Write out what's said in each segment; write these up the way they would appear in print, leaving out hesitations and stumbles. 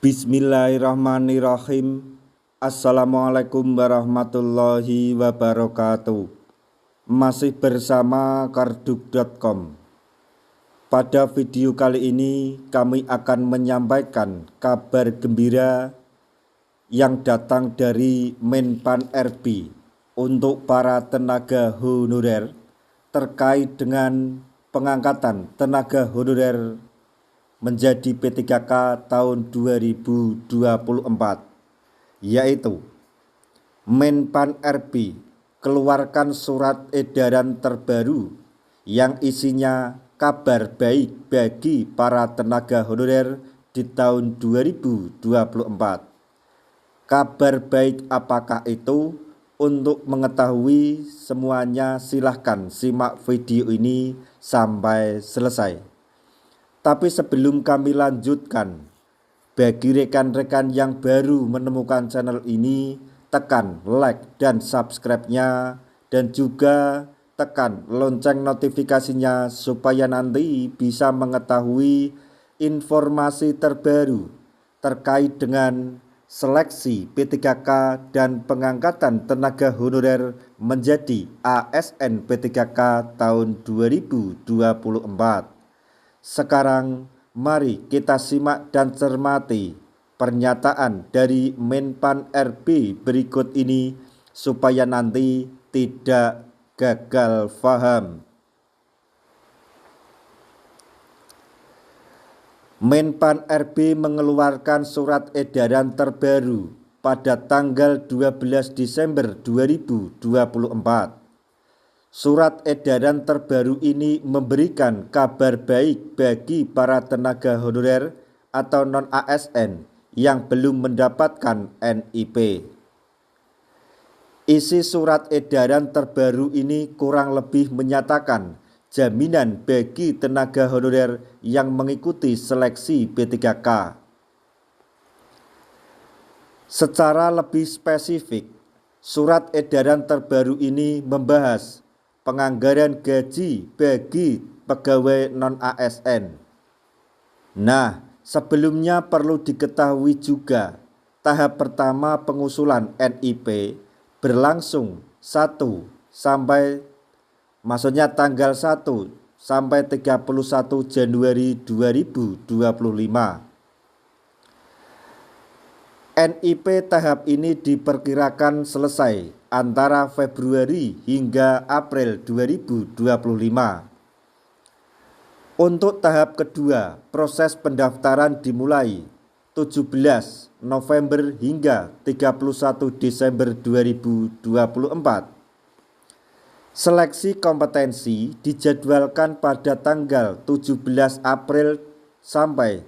Bismillahirrahmanirrahim. Assalamualaikum warahmatullahi wabarakatuh. Masih bersama karduk.com. Pada video kali ini kami akan menyampaikan kabar gembira yang datang dari Menpan RB untuk para tenaga honorer terkait dengan pengangkatan tenaga honorer menjadi P3K tahun 2024, yaitu Menpan RB keluarkan surat edaran terbaru yang isinya kabar baik bagi para tenaga honorer di tahun 2024. Kabar baik apakah itu? Untuk mengetahui semuanya silahkan simak video ini sampai selesai. Tapi sebelum kami lanjutkan, bagi rekan-rekan yang baru menemukan channel ini, tekan like dan subscribe-nya, dan juga tekan lonceng notifikasinya supaya nanti bisa mengetahui informasi terbaru terkait dengan seleksi P3K dan pengangkatan tenaga honorer menjadi ASN P3K tahun 2024. Sekarang mari kita simak dan cermati pernyataan dari Menpan RB berikut ini supaya nanti tidak gagal paham. Menpan RB mengeluarkan surat edaran terbaru pada tanggal 12 Desember 2024. Surat edaran terbaru ini memberikan kabar baik bagi para tenaga honorer atau non-ASN yang belum mendapatkan NIP. Isi surat edaran terbaru ini kurang lebih menyatakan jaminan bagi tenaga honorer yang mengikuti seleksi P3K. Secara lebih spesifik, surat edaran terbaru ini membahas penganggaran gaji bagi pegawai non-ASN. Nah, sebelumnya perlu diketahui juga, tahap pertama pengusulan NIP berlangsung tanggal 1 sampai 31 Januari 2025. NIP tahap ini diperkirakan selesai antara Februari hingga April 2025. Untuk tahap kedua, proses pendaftaran dimulai 17 November hingga 31 Desember 2024. Seleksi kompetensi dijadwalkan pada tanggal 17 April sampai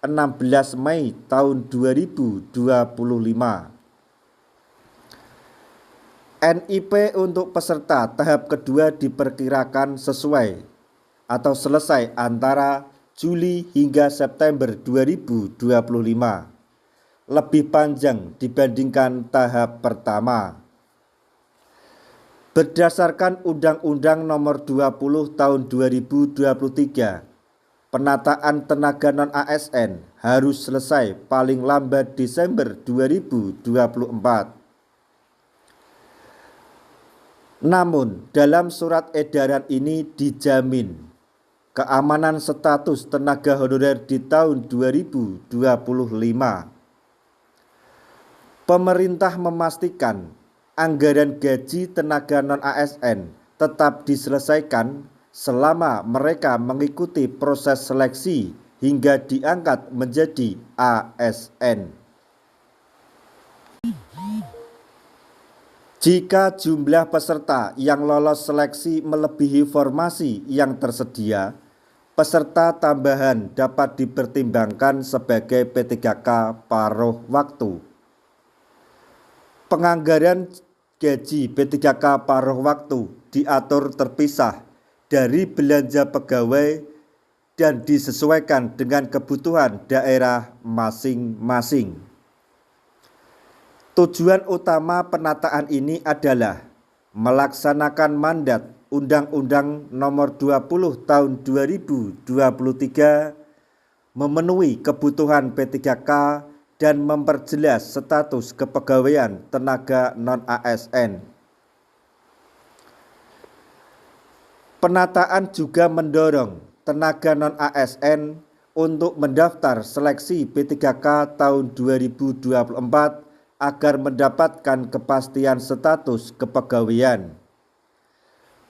16 Mei tahun 2025. NIP untuk peserta tahap kedua diperkirakan sesuai atau selesai antara Juli hingga September 2025. Lebih panjang dibandingkan tahap pertama. Berdasarkan Undang-Undang Nomor 20 Tahun 2023, penataan tenaga non-ASN harus selesai paling lambat Desember 2024. Namun, dalam surat edaran ini dijamin keamanan status tenaga honorer di tahun 2025. Pemerintah memastikan anggaran gaji tenaga non-ASN tetap diselesaikan selama mereka mengikuti proses seleksi hingga diangkat menjadi ASN. Jika jumlah peserta yang lolos seleksi melebihi formasi yang tersedia, peserta tambahan dapat dipertimbangkan sebagai P3K paruh waktu. Penganggaran gaji P3K paruh waktu diatur terpisah dari belanja pegawai dan disesuaikan dengan kebutuhan daerah masing-masing. Tujuan utama penataan ini adalah melaksanakan mandat Undang-Undang Nomor 20 Tahun 2023 memenuhi kebutuhan P3K dan memperjelas status kepegawaian tenaga non-ASN. Penataan juga mendorong tenaga non-ASN untuk mendaftar seleksi P3K tahun 2024 agar mendapatkan kepastian status kepegawaian.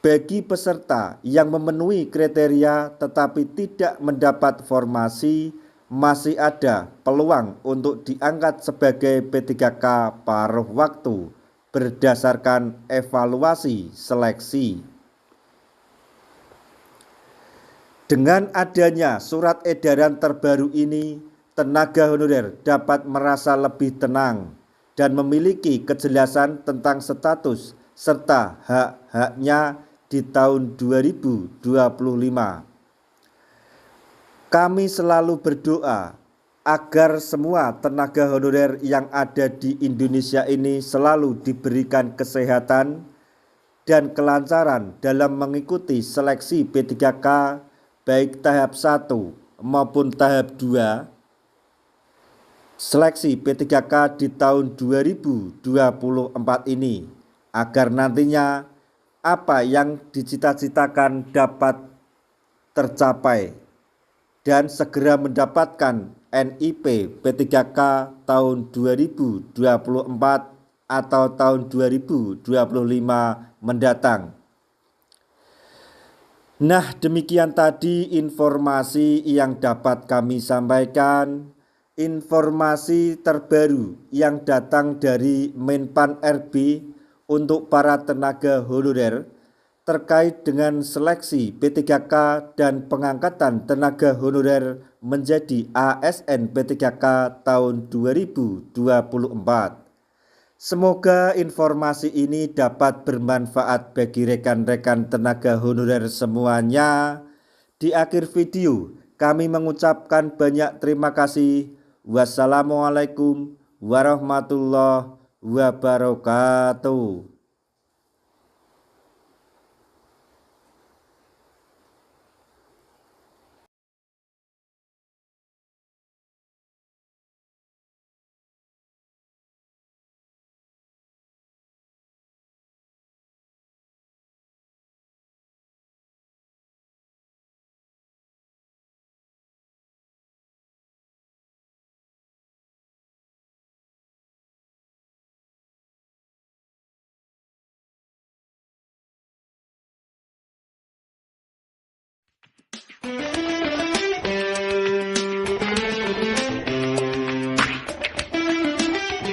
Bagi peserta yang memenuhi kriteria tetapi tidak mendapat formasi, masih ada peluang untuk diangkat sebagai P3K paruh waktu berdasarkan evaluasi seleksi. Dengan adanya surat edaran terbaru ini, tenaga honorer dapat merasa lebih tenang dan memiliki kejelasan tentang status serta hak-haknya di tahun 2025. Kami selalu berdoa agar semua tenaga honorer yang ada di Indonesia ini selalu diberikan kesehatan dan kelancaran dalam mengikuti seleksi P3K baik tahap 1 maupun tahap 2 seleksi P3K di tahun 2024 ini, agar nantinya apa yang dicita-citakan dapat tercapai dan segera mendapatkan NIP P3K tahun 2024 atau tahun 2025 mendatang. Nah, demikian tadi informasi yang dapat kami sampaikan. Informasi terbaru yang datang dari Menpan RB untuk para tenaga honorer terkait dengan seleksi P3K dan pengangkatan tenaga honorer menjadi ASN P3K tahun 2024. Semoga informasi ini dapat bermanfaat bagi rekan-rekan tenaga honorer semuanya. Di akhir video, kami mengucapkan banyak terima kasih. Wassalamualaikum warahmatullahi wabarakatuh.